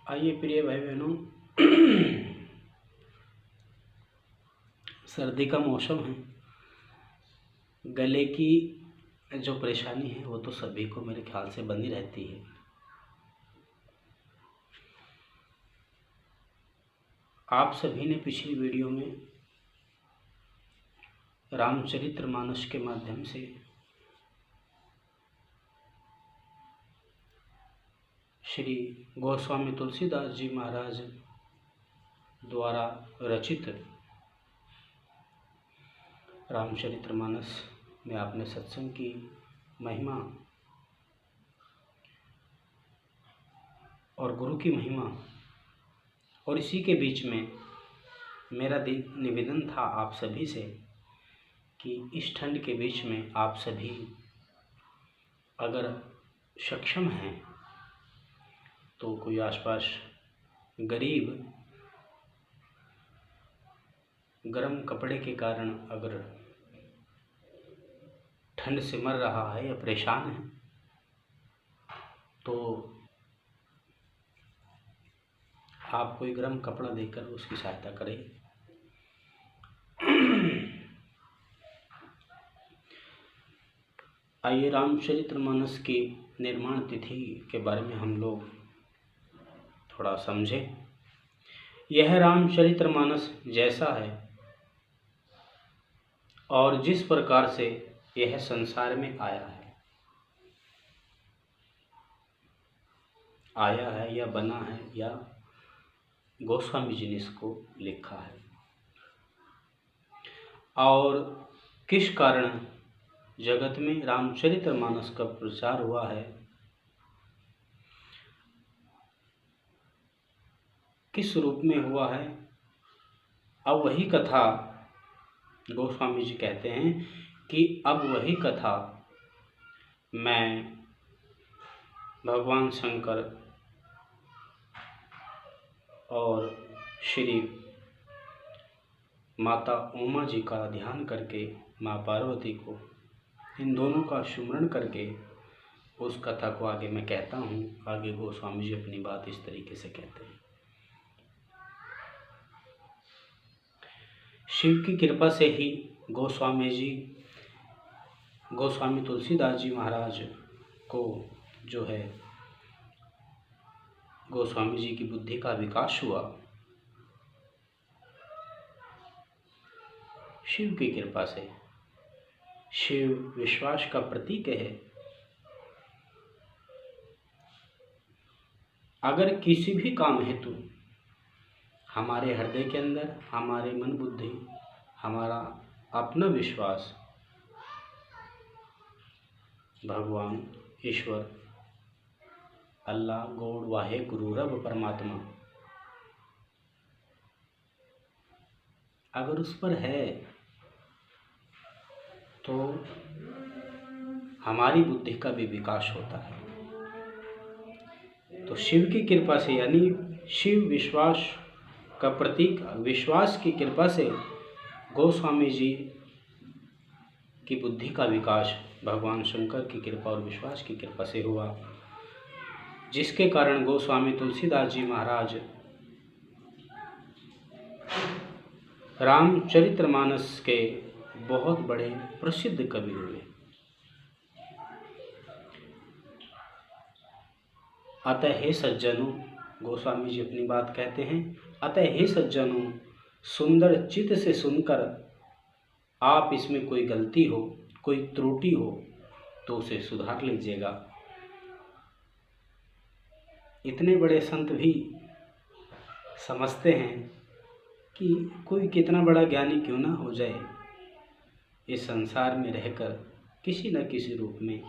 आइए प्रिय भाई बहनों, सर्दी का मौसम है। गले की जो परेशानी है वो तो सभी को मेरे ख्याल से बनी रहती है। आप सभी ने पिछली वीडियो में रामचरितमानस के माध्यम से श्री गोस्वामी तुलसीदास जी महाराज द्वारा रचित रामचरितमानस में आपने सत्संग की महिमा और गुरु की महिमा, और इसी के बीच में मेरा निवेदन था आप सभी से कि इस ठंड के बीच में आप सभी अगर सक्षम हैं तो कोई आसपास गरीब गर्म कपड़े के कारण अगर ठंड से मर रहा है या परेशान है तो आप कोई गर्म कपड़ा देकर उसकी सहायता करें। आइए रामचरितमानस की निर्माण तिथि के बारे में हम लोग थोड़ा समझें। यह रामचरितमानस जैसा है और जिस प्रकार से यह संसार में आया है या बना है या गोस्वामी जी ने इसको लिखा है, और किस कारण जगत में रामचरितमानस का प्रचार हुआ है, किस रूप में हुआ है। अब वही कथा गोस्वामी जी कहते हैं कि अब वही कथा मैं भगवान शंकर और श्री माता उमा जी का ध्यान करके, माँ पार्वती को, इन दोनों का सुमरण करके उस कथा को आगे मैं कहता हूँ। आगे गोस्वामी जी अपनी बात इस तरीके से कहते हैं। शिव की कृपा से ही गोस्वामी तुलसीदास जी महाराज को जो है गोस्वामी जी की बुद्धि का विकास हुआ। शिव की कृपा से। शिव विश्वास का प्रतीक है। अगर किसी भी काम हेतु हमारे हृदय के अंदर हमारे मन बुद्धि, हमारा अपना विश्वास भगवान ईश्वर अल्लाह गॉड वाहे गुरु रब परमात्मा अगर उस पर है तो हमारी बुद्धि का भी विकास होता है। तो शिव की कृपा से, यानी शिव विश्वास का प्रतीक, विश्वास की कृपा से गोस्वामी जी की बुद्धि का विकास भगवान शंकर की कृपा और विश्वास की कृपा से हुआ, जिसके कारण गोस्वामी तुलसीदास जी महाराज रामचरितमानस के बहुत बड़े प्रसिद्ध कवि हुए। अतः हे सज्जनों, गोस्वामी जी अपनी बात कहते हैं, अतः हे सज्जनों, सुंदर चित्त से सुनकर आप इसमें कोई गलती हो, कोई त्रुटि हो तो उसे सुधार लीजिएगा। इतने बड़े संत भी समझते हैं कि कोई कितना बड़ा ज्ञानी क्यों ना हो जाए, इस संसार में रहकर किसी न किसी रूप में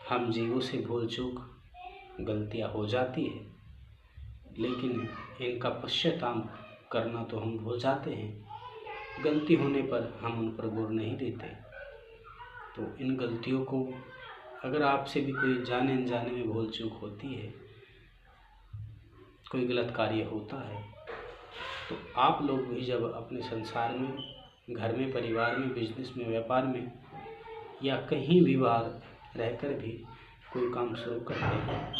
हम जीवों से भूल चूक गलतियां हो जाती है, लेकिन इनका पश्चाताप करना तो हम भूल जाते हैं। गलती होने पर हम उन पर गौर नहीं देते। तो इन गलतियों को अगर आपसे भी कोई जाने अनजाने में भूल चूक होती है, कोई गलत कार्य होता है, तो आप लोग भी जब अपने संसार में, घर में, परिवार में, बिजनेस में, व्यापार में या कहीं भी बाहर रहकर भी कोई काम शुरू करते हैं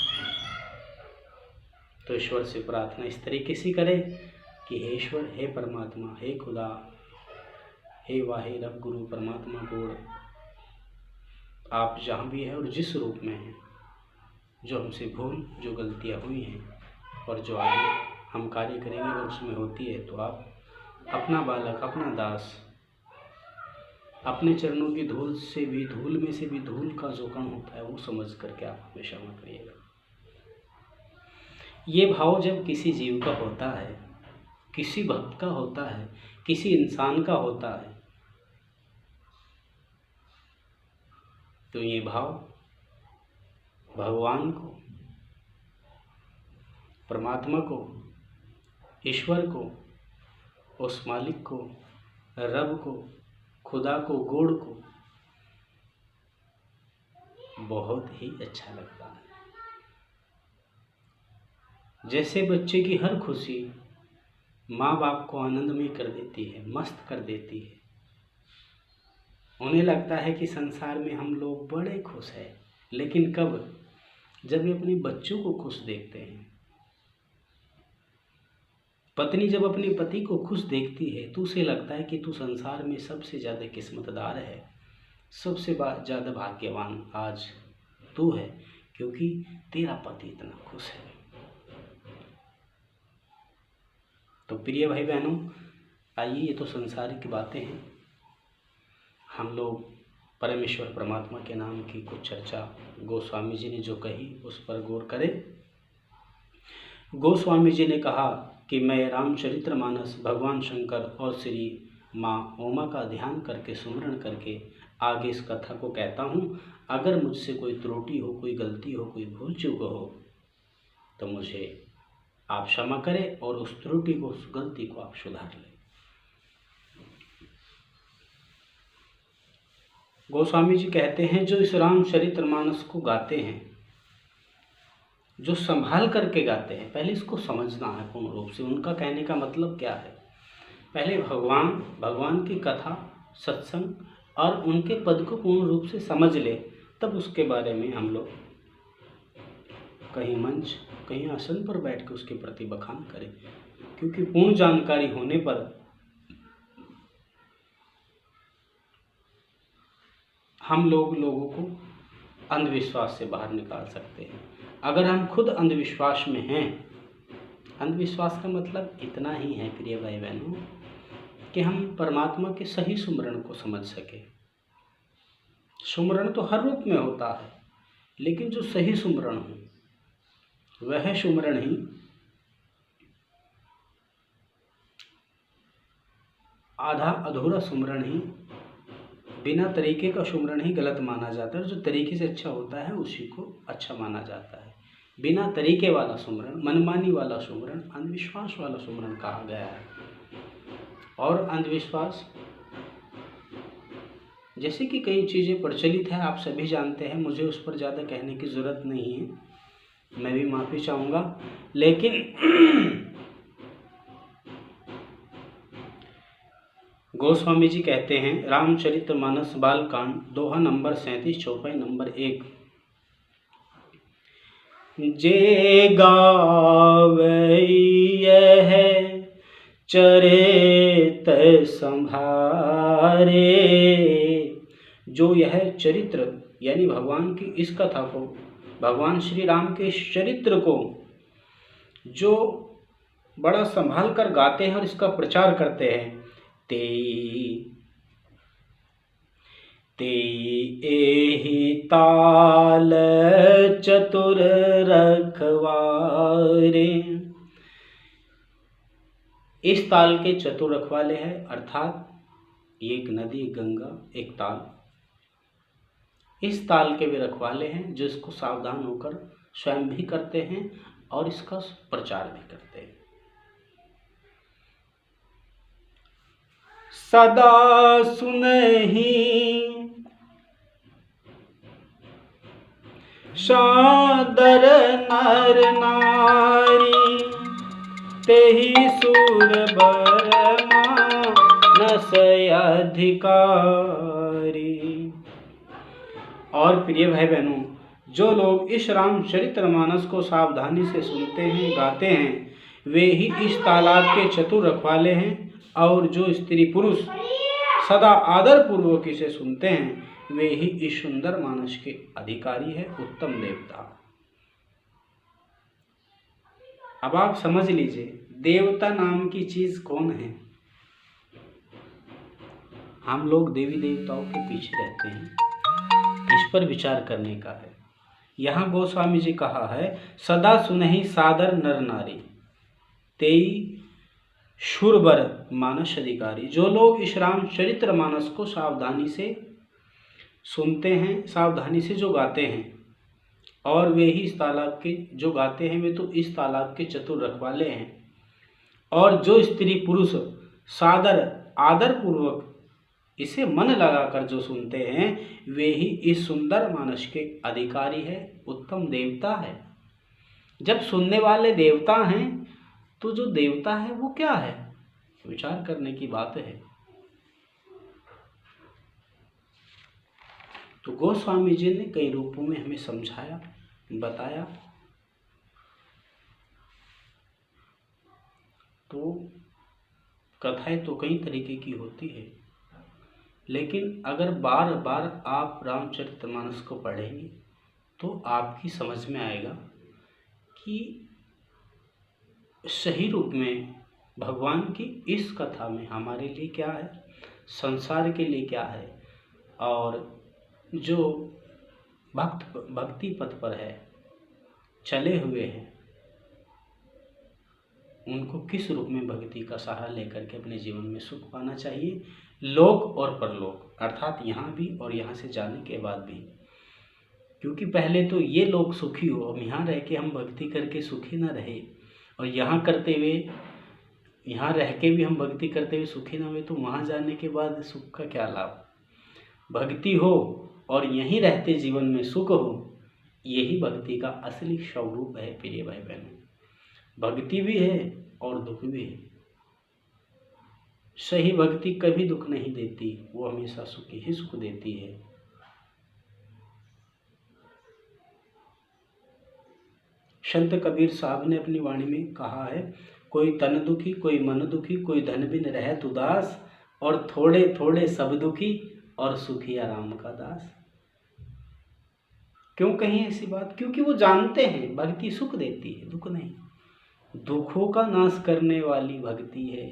तो ईश्वर से प्रार्थना इस तरीके से करें कि हे ईश्वर, हे परमात्मा, हे खुदा, हे वाहे रब गुरु परमात्मा गौड़, आप जहाँ भी हैं और जिस रूप में हैं, जो हमसे भूल, जो गलतियाँ हुई हैं और जो आगे हम कार्य करेंगे अगर उसमें होती है, तो आप अपना बालक, अपना दास, अपने चरणों की धूल से भी, धूल में से भी धूल का जो कण होता है वो समझ करके आप हमें क्षमा करिएगा। ये भाव जब किसी जीव का होता है, किसी भक्त का होता है, किसी इंसान का होता है, तो ये भाव भगवान को, परमात्मा को, ईश्वर को, उस मालिक को, रब को, खुदा को, गॉड को बहुत ही अच्छा लगता है। जैसे बच्चे की हर खुशी माँ बाप को आनंदमय कर देती है, मस्त कर देती है, उन्हें लगता है कि संसार में हम लोग बड़े खुश हैं। लेकिन कब? जब वे अपने बच्चों को खुश देखते हैं। पत्नी जब अपने पति को खुश देखती है तो उसे लगता है कि तू संसार में सबसे ज़्यादा किस्मतदार है, सबसे ज़्यादा भाग्यवान आज तू है, क्योंकि तेरा पति इतना खुश है। तो प्रिय भाई बहनों, आइए, ये तो संसार की बातें हैं, हम लोग परमेश्वर परमात्मा के नाम की कुछ चर्चा गोस्वामी जी ने जो कही उस पर गौर करें। गोस्वामी जी ने कहा कि मैं रामचरितमानस भगवान शंकर और श्री माँ उमा का ध्यान करके, सुमरण करके आगे इस कथा को कहता हूँ। अगर मुझसे कोई त्रुटि हो, कोई गलती हो, कोई भूल चूक हो, तो मुझे आप क्षमा करें और उस त्रुटि को, उस गलती को आप सुधार लें। गोस्वामी जी कहते हैं, जो इस रामचरितमानस को गाते हैं, जो संभाल करके गाते हैं, पहले इसको समझना है पूर्ण रूप से। उनका कहने का मतलब क्या है? पहले भगवान की कथा, सत्संग और उनके पद को पूर्ण रूप से समझ ले, तब उसके बारे में हम लोग कहीं मंच, कहीं आसन पर बैठ के उसके प्रति बखान करें। क्योंकि पूर्ण जानकारी होने पर हम लोगों को अंधविश्वास से बाहर निकाल सकते हैं। अगर हम खुद अंधविश्वास में हैं, अंधविश्वास का मतलब इतना ही है प्रिय भाई बहनों, कि हम परमात्मा के सही सुमरण को समझ सके। सुमरण तो हर रूप में होता है, लेकिन जो सही सुमरण हो वह सुमरण ही आधा अधूरा सुमरण ही, बिना तरीके का सुमरण ही गलत माना जाता है। जो तरीके से अच्छा होता है उसी को अच्छा माना जाता है। बिना तरीके वाला सुमरण, मनमानी वाला सुमरण, अंधविश्वास वाला सुमरण कहा गया है। और अंधविश्वास जैसे कि कई चीज़ें प्रचलित है, आप सभी जानते हैं, मुझे उस पर ज़्यादा कहने की ज़रूरत नहीं है, मैं भी माफ़ी चाहूँगा। लेकिन गोस्वामी जी कहते हैं, रामचरितमानस बालकांड, दोहा नंबर 37, चौपाई नंबर 1। जे गावै यह चरित संभारे, जो यह चरित्र यानी भगवान की इस कथा को, भगवान श्री राम के इस चरित्र को जो बड़ा संभाल कर गाते हैं और इसका प्रचार करते हैं, ते एहि ताल चतुर रखवारे, इस ताल के चतुर रखवाले हैं। अर्थात एक नदी, एक गंगा, एक ताल, इस ताल के वे रखवाले हैं जो इसको सावधान होकर स्वयं भी करते हैं और इसका प्रचार भी करते हैं। सदा सुनहि सादर नर नारी, तेहि सुर बर मानस अधिकारी। और प्रिय भाई बहनों, जो लोग इस रामचरितमानस को सावधानी से सुनते हैं, गाते हैं, वे ही इस तालाब के चतुर रखवाले हैं। और जो स्त्री पुरुष सदा आदर पूर्वक इसे सुनते हैं, वे ही इस सुंदर मानस के अधिकारी है, उत्तम देवता। अब आप समझ लीजिए, देवता नाम की चीज कौन है। हम लोग देवी देवताओं के पीछे रहते हैं, इस पर विचार करने का है। यहाँ गोस्वामी जी कहा है, सदा सुनहि सादर नर नारी, तेई शूरबर मानस अधिकारी। जो लोग इस रामचरित्र मानस को सावधानी से सुनते हैं, सावधानी से जो गाते हैं, और वे ही इस तालाब के, जो गाते हैं वे तो इस तालाब के चतुर रखवाले हैं। और जो स्त्री पुरुष सादर आदर पूर्वक इसे मन लगाकर जो सुनते हैं, वे ही इस सुंदर मानस के अधिकारी है, उत्तम देवता है। जब सुनने वाले देवता हैं, तो जो देवता है वो क्या है, विचार करने की बात है। तो गोस्वामी जी ने कई रूपों में हमें समझाया, बताया। तो कथाएं तो कई तरीके की होती है, लेकिन अगर बार बार आप रामचरितमानस को पढ़ेंगे तो आपकी समझ में आएगा कि सही रूप में भगवान की इस कथा में हमारे लिए क्या है, संसार के लिए क्या है, और जो भक्ति पथ पर है, चले हुए हैं, उनको किस रूप में भक्ति का सहारा लेकर के अपने जीवन में सुख पाना चाहिए, लोक और परलोक, अर्थात यहाँ भी और यहाँ से जाने के बाद भी। क्योंकि पहले तो ये लोग सुखी हो, अब यहाँ रह के हम भक्ति करके सुखी ना रहे, और यहाँ करते हुए, यहाँ रह के भी हम भक्ति करते हुए सुखी ना हुए, तो वहाँ जाने के बाद सुख का क्या लाभ। भक्ति हो और यहीं रहते जीवन में सुख हो, यही भक्ति का असली स्वरूप है प्रिय भाई बहनों। भक्ति भी है और दुख भी है। सही भक्ति कभी दुख नहीं देती, वो हमेशा सुख ही सुख देती है। संत कबीर साहब ने अपनी वाणी में कहा है, कोई तन दुखी, कोई मन दुखी, कोई धन बिन रहत उदास, और थोड़े थोड़े सब दुखी, और सुखी आराम का दास। क्यों कही ऐसी बात? क्योंकि वो जानते हैं भक्ति सुख देती है, दुख नहीं। दुखों का नाश करने वाली भक्ति है,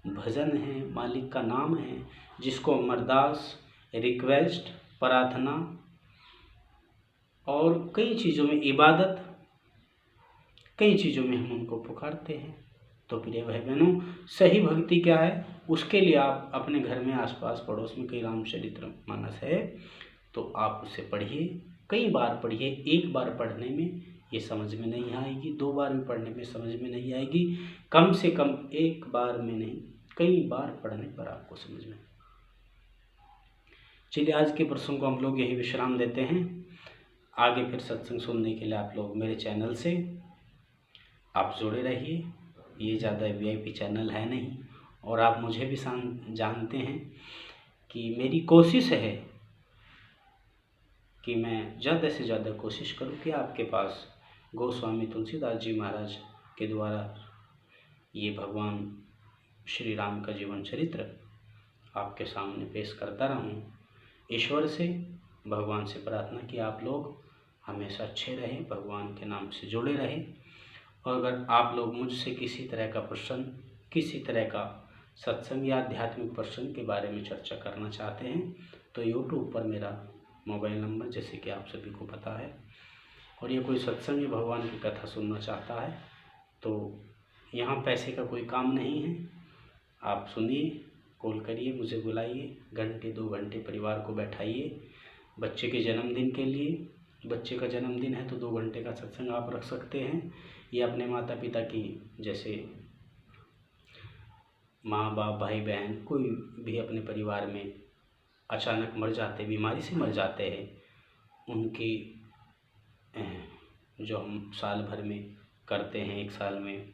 भजन है, मालिक का नाम है, जिसको अमरदास, रिक्वेस्ट, प्रार्थना और कई चीज़ों में इबादत, कई चीज़ों में हम उनको पुकारते हैं। तो प्रिय भाई बहनों, सही भक्ति क्या है, उसके लिए आप अपने घर में आसपास पड़ोस में कई रामचरित्र मानस है, तो आप उसे पढ़िए, कई बार पढ़िए। एक बार पढ़ने में ये समझ में नहीं आएगी, 2 बार भी पढ़ने में समझ में नहीं आएगी, कम से कम एक बार में नहीं, कई बार पढ़ने पर आपको समझ में। चलिए, आज के प्रसंग को हम लोग यही विश्राम देते हैं। आगे फिर सत्संग सुनने के लिए आप लोग मेरे चैनल से आप जुड़े रहिए। ये ज़्यादा VIP चैनल है नहीं, और आप मुझे भी जानते हैं कि मेरी कोशिश है कि मैं ज़्यादा से ज़्यादा कोशिश करूं कि आपके पास गोस्वामी तुलसीदास जी महाराज के द्वारा ये भगवान श्री राम का जीवन चरित्र आपके सामने पेश करता रहूं। ईश्वर से, भगवान से प्रार्थना कि आप लोग हमेशा अच्छे रहें, भगवान के नाम से जुड़े रहें। और अगर आप लोग मुझसे किसी तरह का प्रश्न, किसी तरह का सत्संग या आध्यात्मिक प्रश्न के बारे में चर्चा करना चाहते हैं, तो YouTube पर मेरा मोबाइल नंबर, जैसे कि आप सभी को पता है, और ये कोई सत्संग या भगवान की कथा सुनना चाहता है, तो यहाँ पैसे का कोई काम नहीं है। आप सुनिए, कॉल करिए, मुझे बुलाइए, घंटे 2 घंटे परिवार को बैठाइए। बच्चे के जन्मदिन के लिए, बच्चे का जन्मदिन है तो 2 घंटे का सत्संग आप रख सकते हैं, या अपने माता पिता की, जैसे माँ बाप, भाई बहन, कोई भी अपने परिवार में अचानक मर जाते, बीमारी से मर जाते हैं, उनकी जो हम साल भर में करते हैं, 1 साल में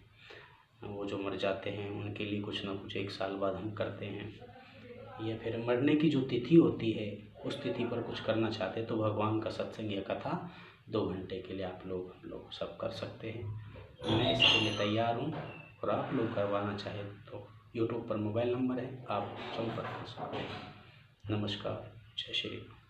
वो जो मर जाते हैं, उनके लिए कुछ ना कुछ 1 साल बाद हम करते हैं। या फिर मरने की जो तिथि होती है, उस तिथि पर कुछ करना चाहते हैं, तो भगवान का सत्संग या कथा 2 घंटे के लिए आप लोग हम लोग सब कर सकते हैं। मैं इसके लिए तैयार हूँ और आप लोग करवाना चाहें तो यूट्यूब पर मोबाइल नंबर है, आप संपर्क कर सकते हैं। नमस्कार, जय श्री राम।